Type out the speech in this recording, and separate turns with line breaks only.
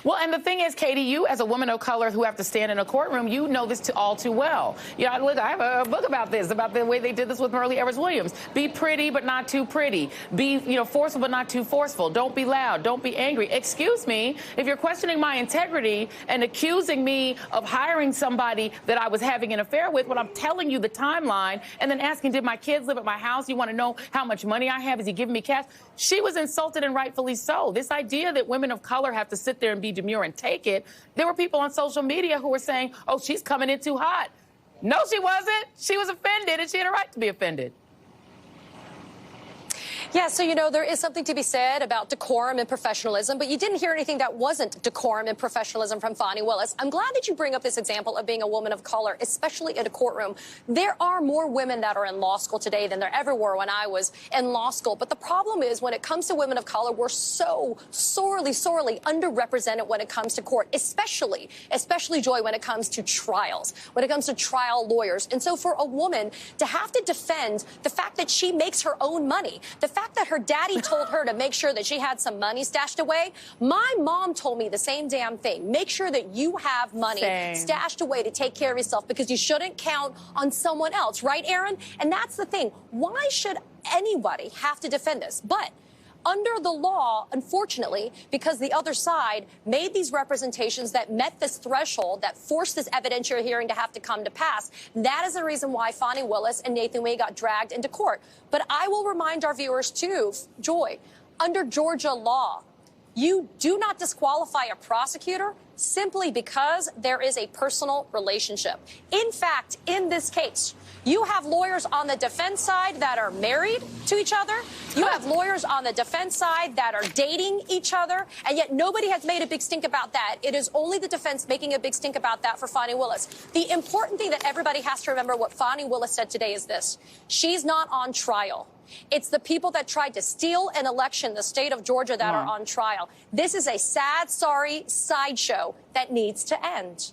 Well, and the thing is, Katie, you as a woman of color who have to stand in a courtroom, you know this all too well. Look, I have a book about this, about the way they did this with Murley Evers-Williams. Be pretty, but not too pretty. Be, forceful, but not too forceful. Don't be loud. Don't be angry. Excuse me, if you're questioning my integrity and accusing me of hiring somebody that I was having an affair with when I'm telling you the timeline and then asking, did my kids live at my house? You want to know how much money I have? Is he giving me cash? She was insulted, and rightfully so. This idea that women of color have to sit there and be demure and take it. There were people on social media who were saying, oh, she's coming in too hot. No, she wasn't. She was offended, and she had a right to be offended.
Yeah, so, there is something to be said about decorum and professionalism, but you didn't hear anything that wasn't decorum and professionalism from Fani Willis. I'm glad that you bring up this example of being a woman of color, especially in a courtroom. There are more women that are in law school today than there ever were when I was in law school. But the problem is, when it comes to women of color, we're so sorely underrepresented when it comes to court, especially, Joy, when it comes to trials, when it comes to trial lawyers. And so for a woman to have to defend the fact that she makes her own money, the fact that her daddy told her to make sure that she had some money stashed away. My mom told me the same damn thing. Make sure that you have money stashed away to take care of yourself, because you shouldn't count on someone else. Right, Aaron? And that's the thing. Why should anybody have to defend this? But under the law, unfortunately, because the other side made these representations that met this threshold, that forced this evidentiary hearing to have to come to pass, that is the reason why Fani Willis and Nathan Wade got dragged into court. But I will remind our viewers, too, Joy, under Georgia law, you do not disqualify a prosecutor simply because there is a personal relationship. In fact, in this case, you have lawyers on the defense side that are married to each other. You have lawyers on the defense side that are dating each other, and yet nobody has made a big stink about that. It is only the defense making a big stink about that for Fani Willis. The important thing that everybody has to remember, what Fani Willis said today, is this: she's not on trial. It's the people that tried to steal an election in the state of Georgia that are on trial. This is a sad, sorry sideshow that needs to end.